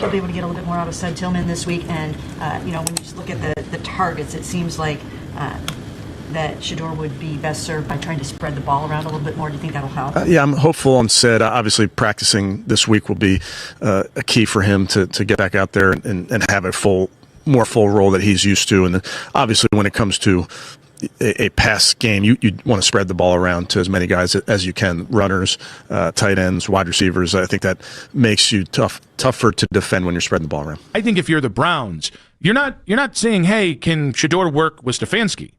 he'll be able to get a little bit more out of Sed Tillman this week. And, when you just look at the targets, it seems like that Shedeur would be best served by trying to spread the ball around a little bit more. Do you think that'll help? Yeah, I'm hopeful on Sed. Obviously, practicing this week will be a key for him to get back out there and have a more full role that he's used to. And then obviously, when it comes to a pass game, you want to spread the ball around to as many guys as you can, runners, tight ends, wide receivers. I think that makes you tougher to defend when you're spreading the ball around. I think if you're the Browns, you're not saying, hey, can Shedeur work with Stefanski?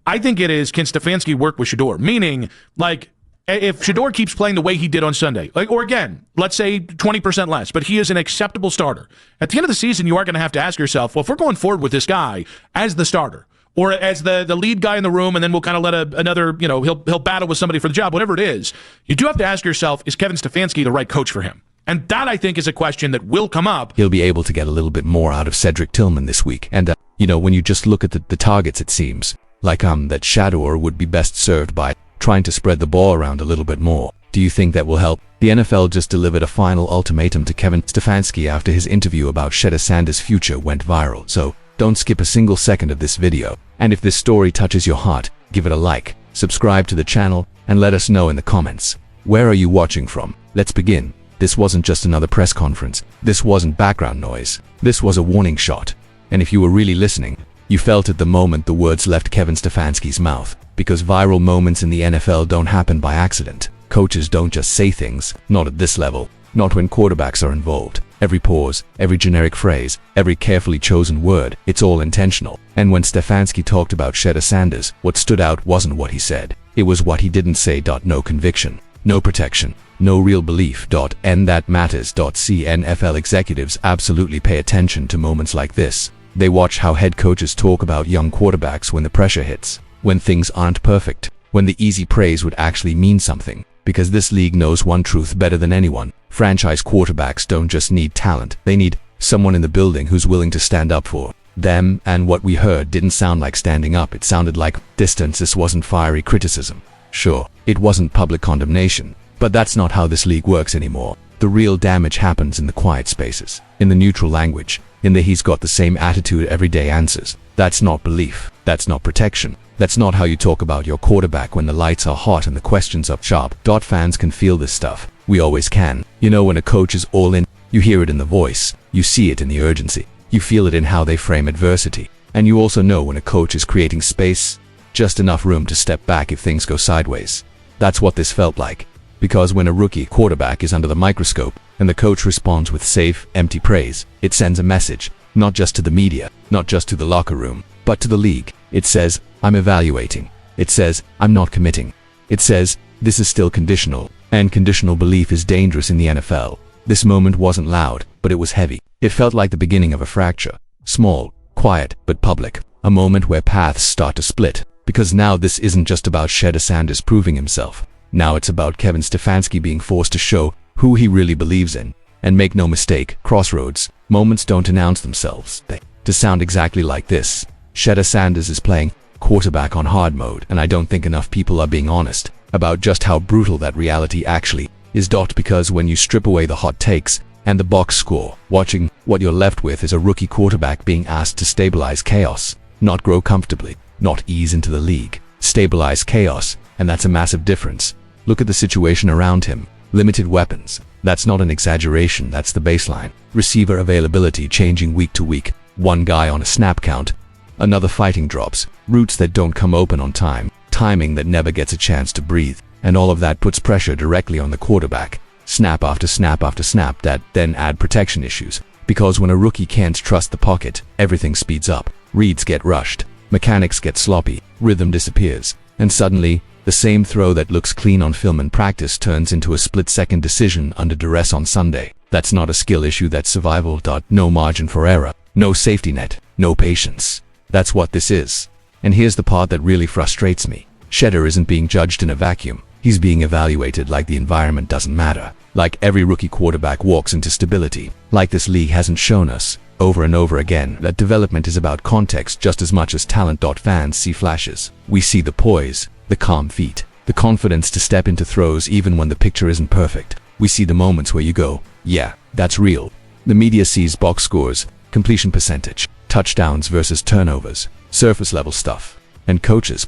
I think it is, can Stefanski work with Shedeur? Meaning, like, if Shedeur keeps playing the way he did on Sunday, or again, let's say 20% less, but he is an acceptable starter. At the end of the season, you are going to have to ask yourself, well, if we're going forward with this guy as the starter, or as the lead guy in the room, and then we'll kind of let another, he'll battle with somebody for the job, whatever it is, you do have to ask yourself, is Kevin Stefanski the right coach for him? And that, I think, is a question that will come up. He'll be able to get a little bit more out of Cedric Tillman this week. And, when you just look at the targets, it seems like that Shedeur would be best served by trying to spread the ball around a little bit more. Do you think that will help? The NFL just delivered a final ultimatum to Kevin Stefanski after his interview about Shedeur Sanders' future went viral. So don't skip a single second of this video. And if this story touches your heart, give it a like, subscribe to the channel, and let us know in the comments. Where are you watching from? Let's begin. This wasn't just another press conference. This wasn't background noise. This was a warning shot. And if you were really listening, you felt it the moment the words left Kevin Stefanski's mouth. Because viral moments in the NFL don't happen by accident. Coaches don't just say things, not at this level, not when quarterbacks are involved. Every pause, every generic phrase, every carefully chosen word, it's all intentional. And when Stefanski talked about Shedeur Sanders, what stood out wasn't what he said. It was what he didn't say. No conviction, no protection, no real belief. And that matters. See, NFL executives absolutely pay attention to moments like this. They watch how head coaches talk about young quarterbacks when the pressure hits, when things aren't perfect, when the easy praise would actually mean something. Because this league knows one truth better than anyone. Franchise quarterbacks don't just need talent, they need someone in the building who's willing to stand up for them. And what we heard didn't sound like standing up, it sounded like distance. This wasn't fiery criticism. Sure, it wasn't public condemnation, but that's not how this league works anymore. The real damage happens in the quiet spaces, in the neutral language, in the he's got the same attitude every day answers. That's not belief, that's not protection. That's not how you talk about your quarterback when the lights are hot and the questions are sharp. Fans can feel this stuff. We always can. When a coach is all in, you hear it in the voice. You see it in the urgency. You feel it in how they frame adversity. And you also know when a coach is creating space, just enough room to step back if things go sideways. That's what this felt like. Because when a rookie quarterback is under the microscope and the coach responds with safe, empty praise, it sends a message, not just to the media, not just to the locker room, but to the league. It says, I'm evaluating. It says, I'm not committing. It says, this is still conditional, and conditional belief is dangerous in the NFL. This moment wasn't loud, but it was heavy. It felt like the beginning of a fracture. Small, quiet, but public. A moment where paths start to split. Because now this isn't just about Shedeur Sanders proving himself. Now it's about Kevin Stefanski being forced to show who he really believes in. And make no mistake, crossroads, moments don't announce themselves. To sound exactly like this. Shedeur Sanders is playing quarterback on hard mode, and I don't think enough people are being honest about just how brutal that reality actually is. Because when you strip away the hot takes and the box score, watching what you're left with is a rookie quarterback being asked to stabilize chaos, not grow comfortably, not ease into the league, stabilize chaos, and that's a massive difference. Look at the situation around him. Limited weapons. That's not an exaggeration, that's the baseline. Receiver availability changing week to week. One guy on a snap count. Another fighting drops. Routes that don't come open on time. Timing that never gets a chance to breathe. And all of that puts pressure directly on the quarterback. Snap after snap after snap that then add protection issues. Because when a rookie can't trust the pocket, everything speeds up. Reads get rushed. Mechanics get sloppy. Rhythm disappears. And suddenly, the same throw that looks clean on film in practice turns into a split-second decision under duress on Sunday. That's not a skill issue, that's survival. No margin for error. No safety net. No patience. That's what this is. And here's the part that really frustrates me. Shedeur isn't being judged in a vacuum. He's being evaluated like the environment doesn't matter. Like every rookie quarterback walks into stability. Like this league hasn't shown us, over and over again, that development is about context just as much as talent. Fans see flashes. We see the poise, the calm feet, the confidence to step into throws even when the picture isn't perfect. We see the moments where you go, yeah, that's real. The media sees box scores, completion percentage, touchdowns versus turnovers, surface level stuff. And coaches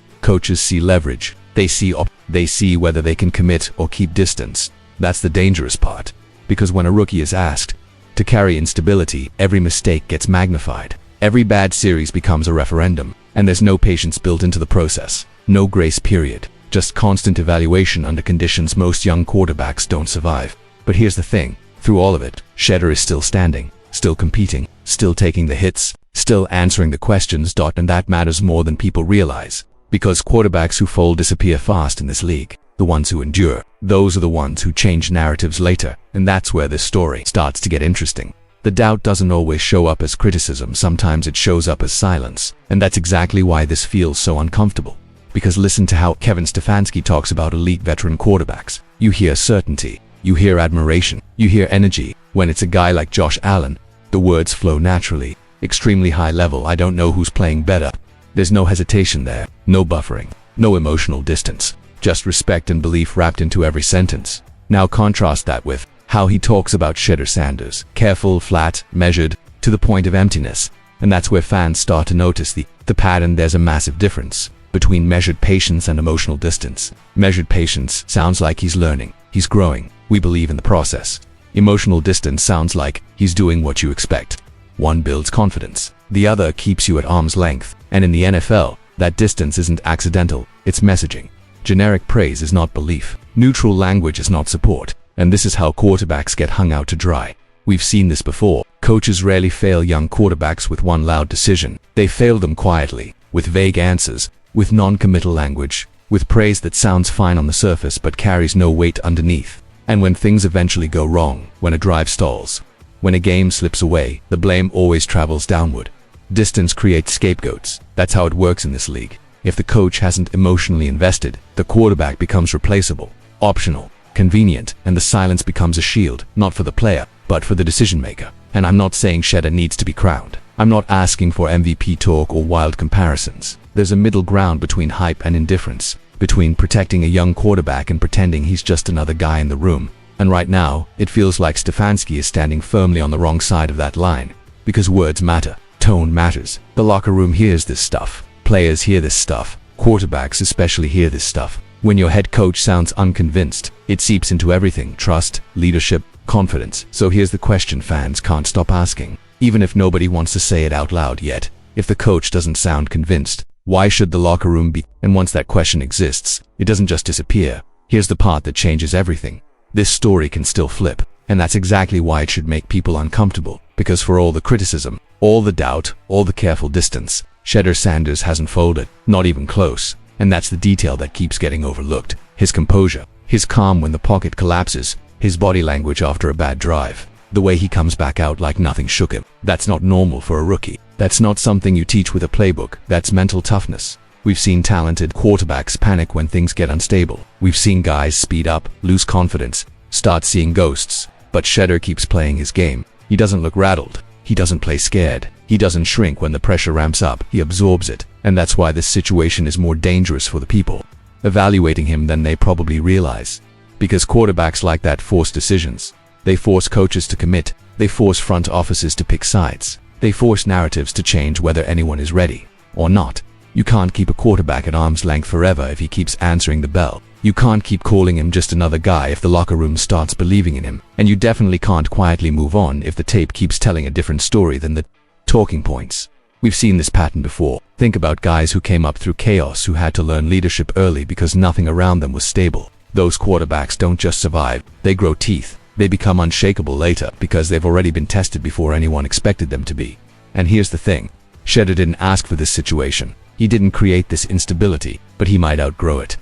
see leverage. They see whether they can commit or keep distance. That's the dangerous part. Because when a rookie is asked to carry instability, every mistake gets magnified. Every bad series becomes a referendum, and there's no patience built into the process. No grace period. Just constant evaluation under conditions most young quarterbacks don't survive. But here's the thing. Through all of it, Shedeur is still standing, still competing, still taking the hits, still answering the questions. And that matters more than people realize. Because quarterbacks who fold disappear fast in this league. The ones who endure, those are the ones who change narratives later. And that's where this story starts to get interesting. The doubt doesn't always show up as criticism, sometimes it shows up as silence. And that's exactly why this feels so uncomfortable. Because listen to how Kevin Stefanski talks about elite veteran quarterbacks. You hear certainty, you hear admiration, you hear energy. When it's a guy like Josh Allen, the words flow naturally. Extremely high level, I don't know who's playing better. There's no hesitation there, no buffering, no emotional distance. Just respect and belief wrapped into every sentence. Now contrast that with how he talks about Shedeur Sanders. Careful, flat, measured, to the point of emptiness. And that's where fans start to notice the pattern. There's a massive difference between measured patience and emotional distance. Measured patience sounds like he's learning, he's growing, we believe in the process. Emotional distance sounds like he's doing what you expect. One builds confidence, the other keeps you at arm's length. And in the NFL, that distance isn't accidental, it's messaging. Generic praise is not belief. Neutral language is not support. And this is how quarterbacks get hung out to dry. We've seen this before. Coaches rarely fail young quarterbacks with one loud decision. They fail them quietly, with vague answers, with non-committal language, with praise that sounds fine on the surface but carries no weight underneath. And when things eventually go wrong, when a drive stalls, when a game slips away, the blame always travels downward. Distance creates scapegoats. That's how it works in this league. If the coach hasn't emotionally invested, the quarterback becomes replaceable, optional, convenient, and the silence becomes a shield, not for the player, but for the decision maker. And I'm not saying Shedeur needs to be crowned. I'm not asking for MVP talk or wild comparisons. There's a middle ground between hype and indifference, between protecting a young quarterback and pretending he's just another guy in the room. And right now, it feels like Stefanski is standing firmly on the wrong side of that line. Because words matter, tone matters. The locker room hears this stuff. Players hear this stuff. Quarterbacks especially hear this stuff. When your head coach sounds unconvinced, it seeps into everything: trust, leadership, confidence. So here's the question fans can't stop asking, even if nobody wants to say it out loud yet. If the coach doesn't sound convinced, why should the locker room be? And once that question exists, it doesn't just disappear. Here's the part that changes everything. This story can still flip. And that's exactly why it should make people uncomfortable. Because for all the criticism, all the doubt, all the careful distance, Shedeur Sanders hasn't folded, not even close. And that's the detail that keeps getting overlooked. His composure, his calm when the pocket collapses, his body language after a bad drive, the way he comes back out like nothing shook him. That's not normal for a rookie. That's not something you teach with a playbook. That's mental toughness. We've seen talented quarterbacks panic when things get unstable. We've seen guys speed up, lose confidence, start seeing ghosts. But Shedeur keeps playing his game. He doesn't look rattled. He doesn't play scared. He doesn't shrink when the pressure ramps up. He absorbs it. And that's why this situation is more dangerous for the people evaluating him than they probably realize. Because quarterbacks like that force decisions. They force coaches to commit. They force front offices to pick sides. They force narratives to change whether anyone is ready or not. You can't keep a quarterback at arm's length forever if he keeps answering the bell. You can't keep calling him just another guy if the locker room starts believing in him. And you definitely can't quietly move on if the tape keeps telling a different story than the talking points. We've seen this pattern before. Think about guys who came up through chaos, who had to learn leadership early because nothing around them was stable. Those quarterbacks don't just survive, they grow teeth. They become unshakable later because they've already been tested before anyone expected them to be. And here's the thing. Shedeur didn't ask for this situation. He didn't create this instability, but he might outgrow it.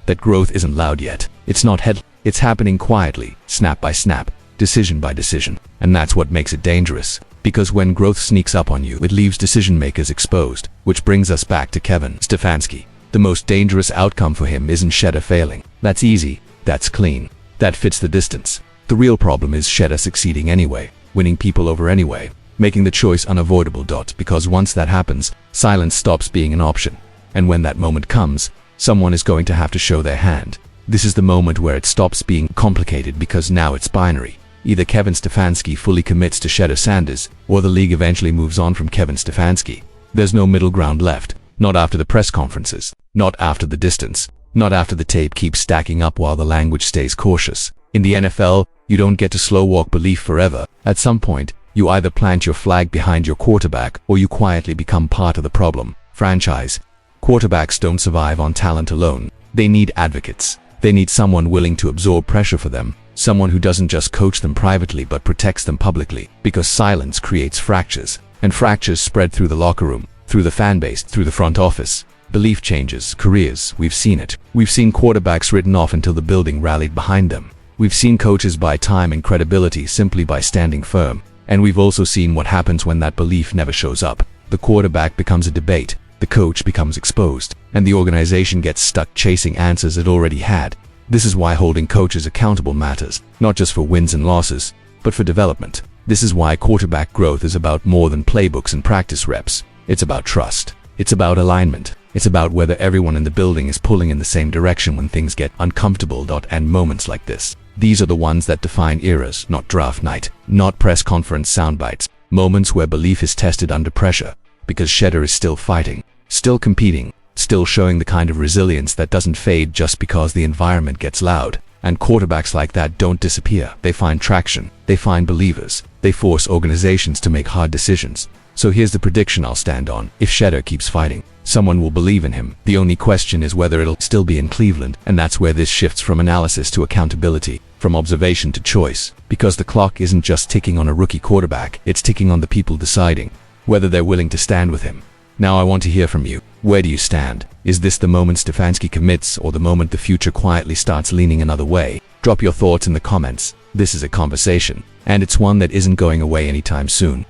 That growth isn't loud yet. It's not it's happening quietly, snap by snap, decision by decision. And that's what makes it dangerous. Because when growth sneaks up on you, it leaves decision makers exposed. Which brings us back to Kevin Stefanski. The most dangerous outcome for him isn't Shedeur failing. That's easy. That's clean. That fits the distance. The real problem is Shedeur succeeding anyway, winning people over anyway, making the choice unavoidable. Because once that happens, silence stops being an option. And when that moment comes, someone is going to have to show their hand. This is the moment where it stops being complicated because now it's binary. Either Kevin Stefanski fully commits to Shedeur Sanders, or the league eventually moves on from Kevin Stefanski. There's no middle ground left. Not after the press conferences. Not after the distance. Not after the tape keeps stacking up while the language stays cautious. In the NFL, you don't get to slow walk belief forever. At some point, you either plant your flag behind your quarterback or you quietly become part of the problem. Franchise. Quarterbacks don't survive on talent alone. They need advocates. They need someone willing to absorb pressure for them. Someone who doesn't just coach them privately but protects them publicly. Because silence creates fractures. And fractures spread through the locker room, through the fan base, through the front office. Belief changes careers. We've seen it. We've seen quarterbacks written off until the building rallied behind them. We've seen coaches buy time and credibility simply by standing firm. And we've also seen what happens when that belief never shows up. The quarterback becomes a debate. The coach becomes exposed. And the organization gets stuck chasing answers it already had. This is why holding coaches accountable matters, not just for wins and losses, but for development. This is why quarterback growth is about more than playbooks and practice reps. It's about trust. It's about alignment. It's about whether everyone in the building is pulling in the same direction when things get uncomfortable. And moments like this, these are the ones that define eras, not draft night, not press conference soundbites. Moments where belief is tested under pressure, because Shedeur is still fighting, still competing, still showing the kind of resilience that doesn't fade just because the environment gets loud. And quarterbacks like that don't disappear. They find traction. They find believers. They force organizations to make hard decisions. So here's the prediction I'll stand on. If Shedeur keeps fighting, someone will believe in him. The only question is whether it'll still be in Cleveland. And that's where this shifts from analysis to accountability, from observation to choice. Because the clock isn't just ticking on a rookie quarterback, it's ticking on the people deciding whether they're willing to stand with him. Now I want to hear from you. Where do you stand? Is this the moment Stefanski commits, or the moment the future quietly starts leaning another way? Drop your thoughts in the comments. This is a conversation, and it's one that isn't going away anytime soon.